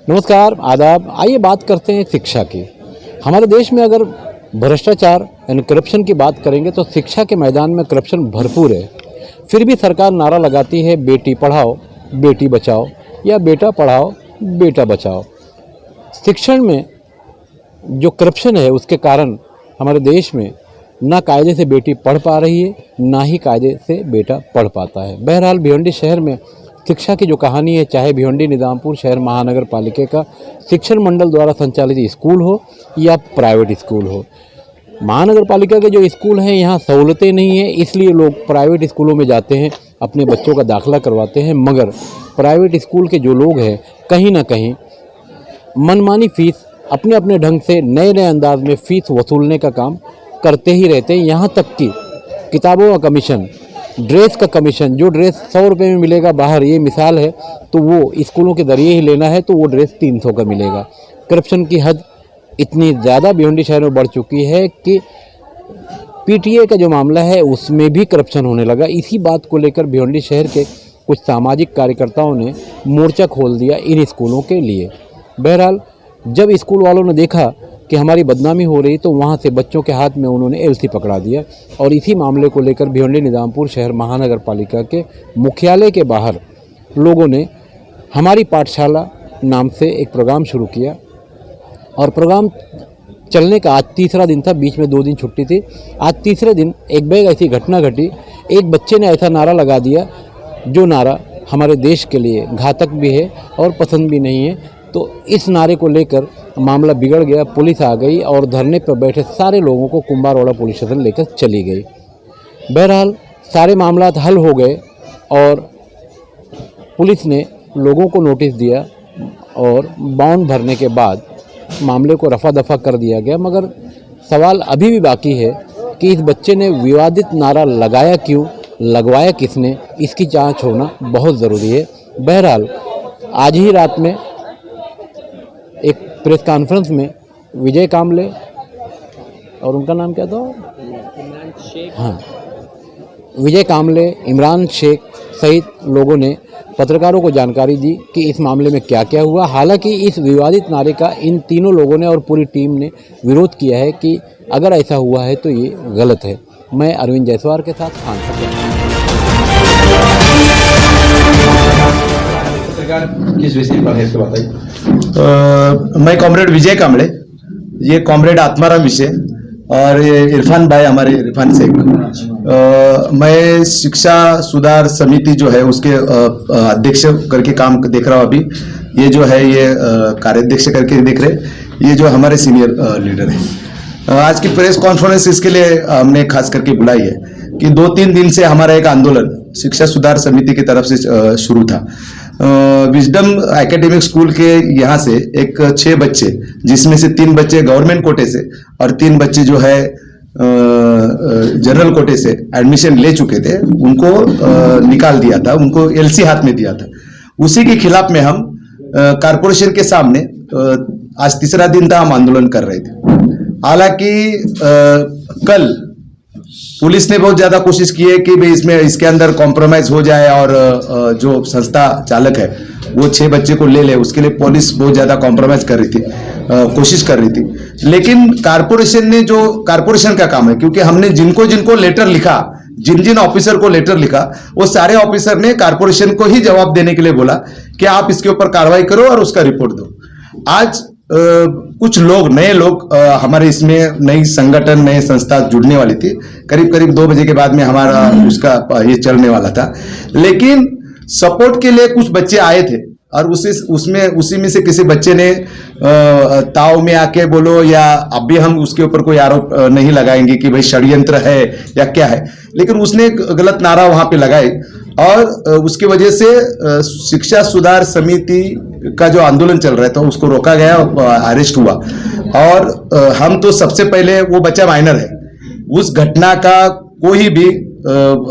नमस्कार, आदाब। आइए बात करते हैं शिक्षा की। हमारे देश में अगर भ्रष्टाचार यानी करप्शन की बात करेंगे तो शिक्षा के मैदान में करप्शन भरपूर है। फिर भी सरकार नारा लगाती है बेटी पढ़ाओ बेटी बचाओ या बेटा पढ़ाओ बेटा बचाओ। शिक्षण में जो करप्शन है उसके कारण हमारे देश में ना कायदे से बेटी पढ़ पा रही है, ना ही कायदे से बेटा पढ़ पाता है। बहरहाल भिवंडी शहर में शिक्षा की जो कहानी है, चाहे भिवंडी निजामपुर शहर महानगर पालिका का शिक्षण मंडल द्वारा संचालित स्कूल हो या प्राइवेट स्कूल हो, महानगर पालिका के जो स्कूल हैं यहाँ सहूलतें नहीं हैं, इसलिए लोग प्राइवेट स्कूलों में जाते हैं, अपने बच्चों का दाखिला करवाते हैं। मगर प्राइवेट स्कूल के जो लोग हैं कहीं ना कहीं मनमानी फ़ीस अपने अपने ढंग से नए नए अंदाज में फ़ीस वसूलने का काम करते ही रहते हैं। यहाँ तक कि किताबों का कमीशन, ड्रेस का कमीशन, जो ड्रेस 100 रुपये में मिलेगा बाहर, ये मिसाल है, तो वो स्कूलों के ज़रिए ही लेना है तो वो ड्रेस 300 का मिलेगा। करप्शन की हद इतनी ज़्यादा भिवंडी शहर में बढ़ चुकी है कि पीटीए का जो मामला है उसमें भी करप्शन होने लगा। इसी बात को लेकर भिवंडी शहर के कुछ सामाजिक कार्यकर्ताओं ने मोर्चा खोल दिया इन स्कूलों के लिए। बहरहाल जब स्कूल वालों ने देखा कि हमारी बदनामी हो रही तो वहाँ से बच्चों के हाथ में उन्होंने एलसी पकड़ा दिया और इसी मामले को लेकर भिवंडी निजामपुर शहर महानगर पालिका के मुख्यालय के बाहर लोगों ने हमारी पाठशाला नाम से एक प्रोग्राम शुरू किया और प्रोग्राम चलने का आज तीसरा दिन था, बीच में 2 दिन छुट्टी थी। आज तीसरे दिन एक बैग ऐसी घटना घटी, एक बच्चे ने ऐसा नारा लगा दिया जो नारा हमारे देश के लिए घातक भी है और पसंद भी नहीं है। तो इस नारे को लेकर मामला बिगड़ गया, पुलिस आ गई और धरने पर बैठे सारे लोगों को कुंभारवाड़ा पुलिस स्टेशन लेकर चली गई। बहरहाल सारे मामला हल हो गए और पुलिस ने लोगों को नोटिस दिया और बाउंड भरने के बाद मामले को रफा दफा कर दिया गया। मगर सवाल अभी भी बाकी है कि इस बच्चे ने विवादित नारा लगाया क्यों, लगवाया किसने, इसकी जांच होना बहुत ज़रूरी है। बहरहाल आज ही रात में एक प्रेस कॉन्फ्रेंस में विजय कामले और उनका नाम क्या था, हाँ, विजय कामले, इमरान शेख सहित लोगों ने पत्रकारों को जानकारी दी कि इस मामले में क्या क्या हुआ। हालांकि इस विवादित नारे का इन तीनों लोगों ने और पूरी टीम ने विरोध किया है कि अगर ऐसा हुआ है तो ये गलत है। मैं अरविंद जायसवाल के साथ खान पत्रकार किस विषय पर है इसको बताइए। मैं कॉमरेड विजय कामड़े, ये कॉमरेड आत्माराम विषय और ये इरफान भाई हमारे इरफान शेख। मैं शिक्षा सुधार समिति जो है उसके अध्यक्ष करके काम देख रहा हूँ अभी। ये जो है ये कार्याध्यक्ष करके देख रहे, ये जो हमारे सीनियर लीडर है। आज की प्रेस कॉन्फ्रेंस इसके लिए हमने खास करके बुलाई है कि 2-3 दिन से हमारा एक आंदोलन शिक्षा सुधार समिति की तरफ से शुरू था। विजडम एकेडमिक स्कूल के यहाँ से एक 6 बच्चे, जिसमें से 3 बच्चे गवर्नमेंट कोटे से और 3 बच्चे जो है जनरल कोटे से एडमिशन ले चुके थे, उनको निकाल दिया था, उनको एलसी हाथ में दिया था। उसी के खिलाफ में हम कारपोरेशन के सामने आज तीसरा दिन था, हम आंदोलन कर रहे थे। हालांकि कल पुलिस ने बहुत ज्यादा कोशिश की है कि भाई इसमें इसके अंदर कॉम्प्रोमाइज हो जाए और जो संस्था चालक है वो 6 बच्चे को ले ले, उसके लिए पुलिस बहुत ज्यादा कॉम्प्रोमाइज कर रही थी, कोशिश कर रही थी। लेकिन कारपोरेशन ने, जो कारपोरेशन का काम है, क्योंकि हमने जिनको जिनको लेटर लिखा, जिन जिन ऑफिसर को लेटर लिखा, वो सारे ऑफिसर ने कारपोरेशन को ही जवाब देने के लिए बोला कि आप इसके ऊपर कार्रवाई करो और उसका रिपोर्ट दो। आज कुछ लोग, नए लोग हमारे इसमें नई संगठन, नए संस्था जुड़ने वाली थी। करीब करीब 2 बजे के बाद में हमारा उसका ये चलने वाला था। लेकिन सपोर्ट के लिए कुछ बच्चे आए थे और उसी में से किसी बच्चे ने ताव में आके बोलो, या अब भी हम उसके ऊपर कोई आरोप नहीं लगाएंगे कि भाई षड्यंत्र है या क्या है, लेकिन उसने गलत नारा वहां पे लगाई और उसकी वजह से शिक्षा सुधार समिति का जो आंदोलन चल रहा था उसको रोका गया, अरेस्ट हुआ। और हम तो सबसे पहले, वो बच्चा माइनर है, उस घटना का कोई भी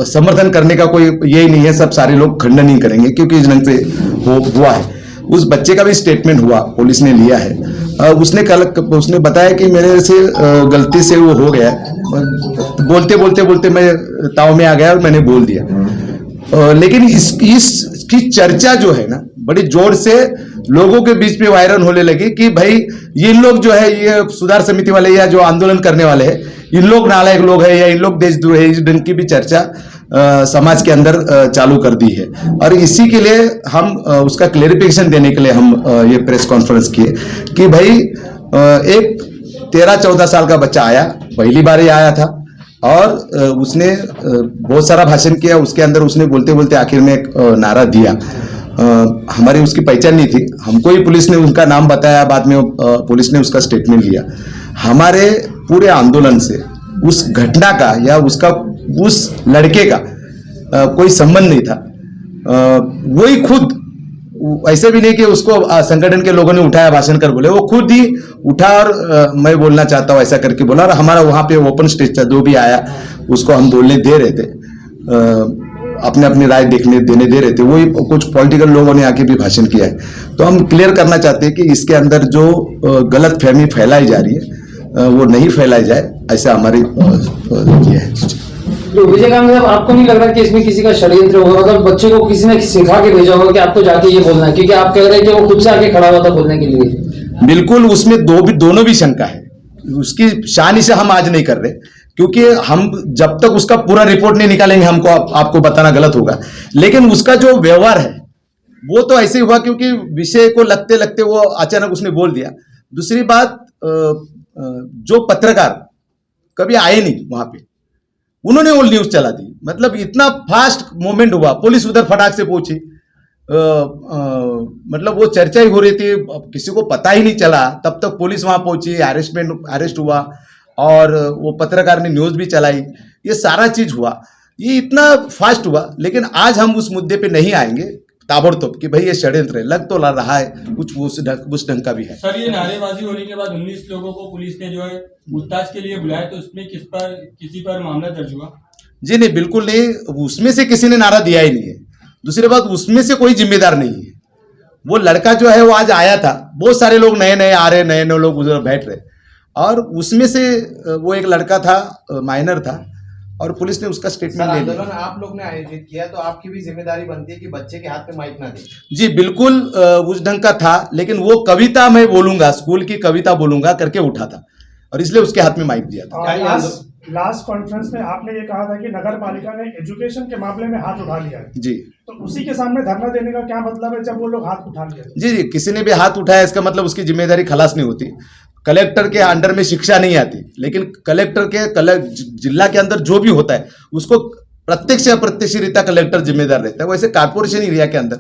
समर्थन करने का कोई यही नहीं है, सब सारे लोग खंडन ही करेंगे क्योंकि इस ढंग से हुआ है। उस बच्चे का भी स्टेटमेंट हुआ, पुलिस ने लिया है। उसने बताया कि मेरे से गलती से वो हो गया, बोलते बोलते मैं ताव में आ गया और मैंने बोल दिया। लेकिन इसकी चर्चा जो है ना, बड़ी जोर से लोगों के बीच में वायरल होने लगी कि भाई ये लोग जो है, ये सुधार समिति वाले या जो आंदोलन करने वाले हैं, इन लोग नालायक लोग हैं या इन लोग देशद्रोही है, इस ढंग की भी चर्चा समाज के अंदर चालू कर दी है। और इसी के लिए हम उसका क्लेरिफिकेशन देने के लिए हम ये प्रेस कॉन्फ्रेंस किए कि भाई एक 13-14 साल का बच्चा आया, पहली बार ही आया था और उसने बहुत सारा भाषण किया। उसके अंदर उसने बोलते बोलते आखिर में एक नारा दिया। हमारी उसकी पहचान नहीं थी, हमको ही पुलिस ने उनका नाम बताया, बाद में पुलिस ने उसका स्टेटमेंट लिया। हमारे पूरे आंदोलन से उस घटना का या उसका उस लड़के का कोई संबंध नहीं था। वही खुद, ऐसे भी नहीं कि उसको संगठन के लोगों ने उठाया भाषण कर बोले, वो खुद ही उठा और मैं बोलना चाहता हूँ ऐसा करके बोला। और हमारा वहां पे ओपन स्टेज था, जो भी आया उसको हम बोलने दे रहे थे, अपने अपनी राय देने दे रहे थे। वही कुछ पॉलिटिकल लोगों ने आके भी भाषण किया है। तो हम क्लियर करना चाहते हैं कि इसके अंदर जो गलत फहमी फैलाई जा रही है वो नहीं फैलाई जाए, ऐसा हमारी ये है। तो विजयकांत साहब, आपको नहीं लग रहा कि इसमें किसी का षड्यंत्र होगा? अगर बच्चे को किसी ने सिखा के भेजा होगा कि आपको जाके ये बोलना है, क्योंकि आप कह रहे हैं कि वो खुद से आके खड़ा हुआ था बोलने के लिए। बिल्कुल, उसमें दोनों भी शंका है। उसकी शान से हम आज नहीं कर रहे, क्योंकि हम जब तक उसका पूरा रिपोर्ट नहीं निकालेंगे हमको आपको बताना गलत होगा। लेकिन उसका जो व्यवहार है वो तो ऐसे हुआ क्योंकि विषय को लगते लगते वो अचानक उसने बोल दिया। दूसरी बात, जो पत्रकार कभी आए नहीं वहां पे, उन्होंने वो न्यूज चला दी। मतलब इतना फास्ट मूवमेंट हुआ, पुलिस उधर फटाक से पहुंची, मतलब वो चर्चा ही हो रही थी, किसी को पता ही नहीं चला, तब तक पुलिस वहां पहुंची, अरेस्ट हुआ और वो पत्रकार ने न्यूज भी चलाई। ये सारा चीज हुआ, ये इतना फास्ट हुआ। लेकिन आज हम उस मुद्दे पे नहीं आएंगे ताबड़तोड़ कि भाई ये षड्यंत्र है, लग तो ला रहा है कुछ उस ढंग का भी है। सर, ये नारेबाजी होने के बाद 19 लोगों को पुलिस ने जो है पूछताछ के लिए बुलाया, तो उसमें किसी पर मामला दर्ज हुआ? जी नहीं, बिल्कुल नहीं, उसमें से किसी ने नारा दिया ही नहीं है। दूसरी बात, उसमें से कोई जिम्मेदार नहीं है। वो लड़का जो है वो आज आया था, बहुत सारे लोग नए नए आ रहे, नए नए लोग उधर बैठ रहे, और उसमें से वो एक लड़का था, माइनर था, और पुलिस ने उसका स्टेटमेंट ले लिया। आंदोलन आप लोग ने आयोजित किया तो आपकी भी जिम्मेदारी बनती है कि बच्चे के हाथ में माइक ना दे। जी बिल्कुल, उस ढंग का था, लेकिन वो कविता मैं बोलूंगा, स्कूल की कविता बोलूंगा करके उठा था और इसलिए उसके हाथ में माइक दिया था। लास्ट कॉन्फ्रेंस में आपने ये कहा था कि नगर पालिका ने एजुकेशन के मामले में हाथ उठा लिया है। जी, तो उसी के सामने धरना देने का क्या मतलब है जब वो लोग हाथ उठा लिया? जी जी, किसी ने भी हाथ उठाया इसका मतलब उसकी जिम्मेदारी खलास नहीं होती। कलेक्टर के अंडर में शिक्षा नहीं आती, लेकिन कलेक्टर के जिला के अंदर जो भी होता है उसको प्रत्यक्ष या अप्रत्यक्ष रीता कलेक्टर जिम्मेदार रहता है। वैसे कारपोरेशन एरिया के अंदर,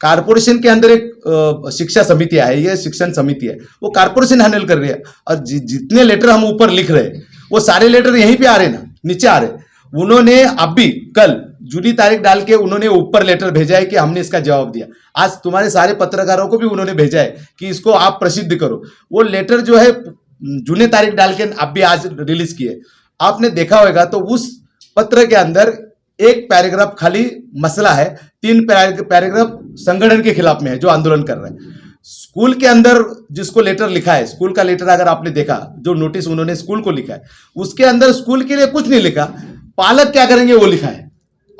कारपोरेशन के अंदर एक शिक्षा समिति है, ये शिक्षण समिति है, वो कारपोरेशन हैंडल कर रही है। और जितने लेटर हम ऊपर लिख रहे हैं वो सारे लेटर यहीं पे आ रहे ना, नीचे आ रहे। उन्होंने अभी कल जूनी तारीख डाल के उन्होंने ऊपर लेटर भेजा है कि हमने इसका जवाब दिया। आज तुम्हारे सारे पत्रकारों को भी उन्होंने भेजा है कि इसको आप प्रसिद्ध करो। वो लेटर जो है जूनी तारीख डाल के अब भी आज रिलीज किए, आपने देखा होगा। तो उस पत्र के अंदर एक पैराग्राफ खाली मसला है, 3 पैराग्राफ संगठन के खिलाफ में है जो आंदोलन कर रहे हैं। स्कूल के अंदर जिसको लेटर लिखा है, स्कूल का लेटर अगर आपने देखा, जो नोटिस उन्होंने स्कूल को लिखा है, उसके अंदर स्कूल के लिए कुछ नहीं लिखा, पालक क्या करेंगे वो लिखा है।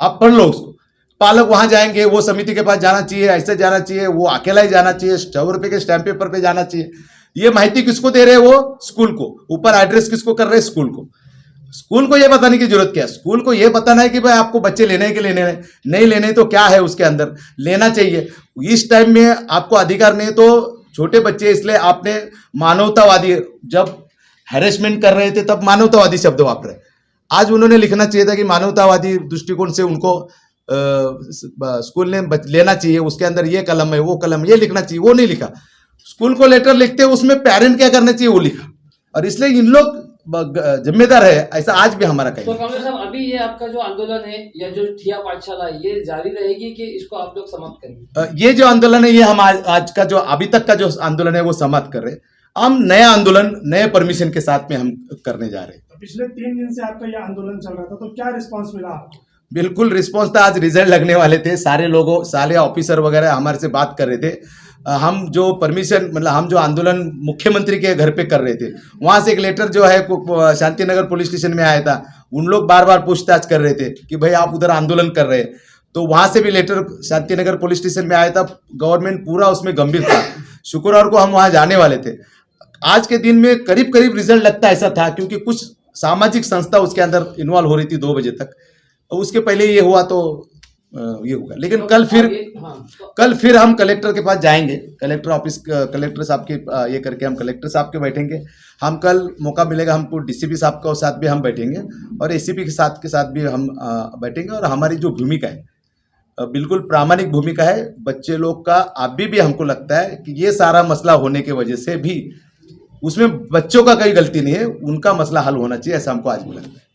आप पढ़ लो उसको। पालक वहां जाएंगे, वो समिति के पास जाना चाहिए, ऐसे जाना चाहिए, वो अकेला ही जाना चाहिए, 100 रुपए के स्टैंप पेपर पे जाना चाहिए। ये माहिती किसको दे रहे हैं? वो स्कूल को। ऊपर एड्रेस किसको कर रहे हैं? स्कूल को। स्कूल को ये बताने की जरूरत क्या है? स्कूल को ये बताना है कि भाई आपको बच्चे लेने के लेने नहीं लेने तो क्या है उसके अंदर, लेना चाहिए। इस टाइम में आपको अधिकार नहीं तो छोटे बच्चे, इसलिए आपने मानवतावादी, जब हैरेसमेंट कर रहे थे तब मानवतावादी शब्द वापरे। आज उन्होंने लिखना चाहिए था कि मानवतावादी दृष्टिकोण से उनको स्कूल ने लेना चाहिए, उसके अंदर ये कलम है, वो कलम, ये लिखना चाहिए, वो नहीं लिखा। स्कूल को लेटर लिखते उसमें पेरेंट क्या करना चाहिए वो लिखा, और इसलिए इन लोग जिम्मेदार है, ऐसा आज भी हमारा कहीं। तो कमलेश साहब, अभी ये आपका जो आंदोलन है या जो ठिया पाठशाला है, ये जारी रहेगी कि इसको आप लोग समाप्त करेंगे? ये जो आंदोलन है, ये हम आज का जो अभी तक का जो आंदोलन है वो समाप्त कर रहे हैं। हम नया आंदोलन नए परमिशन के साथ में हम करने जा रहे हैं। तो पिछले 3 दिन से आपका यह आंदोलन चल रहा था, तो क्या रिस्पॉन्स मिला आपको? बिल्कुल रिस्पॉन्स था। आज रिजल्ट लगने वाले थे, सारे लोगों, सारे ऑफिसर वगैरह हमारे से बात कर रहे थे। हम जो परमिशन, मतलब हम जो आंदोलन मुख्यमंत्री के घर पे कर रहे थे, वहां से एक लेटर जो है शांति नगर पुलिस स्टेशन में आया था। उन लोग बार बार पूछताछ कर रहे थे कि भाई आप उधर आंदोलन कर रहे हैं, तो वहां से भी लेटर शांतिनगर पुलिस स्टेशन में आया था, गवर्नमेंट पूरा उसमें गंभीर था। शुक्रवार को हम वहां जाने वाले थे। आज के दिन में करीब करीब रिजल्ट लगता ऐसा था, क्योंकि कुछ सामाजिक संस्था उसके अंदर इन्वॉल्व हो रही थी 2 बजे तक। उसके पहले ये हुआ तो ये होगा। लेकिन कल फिर हम कलेक्टर के पास जाएंगे, कलेक्टर ऑफिस, कलेक्टर साहब के ये करके हम कलेक्टर साहब के बैठेंगे। हम कल मौका मिलेगा हमको डीसीपी साहब के साथ भी हम बैठेंगे और एसीपी के साथ भी हम बैठेंगे। और हमारी जो भूमिका है बिल्कुल प्रामाणिक भूमिका है। बच्चे लोग का अभी भी हमको लगता है कि ये सारा मसला होने की वजह से भी उसमें बच्चों का कोई गलती नहीं है, उनका मसला हल होना चाहिए, ऐसा हमको आज भी लगता है।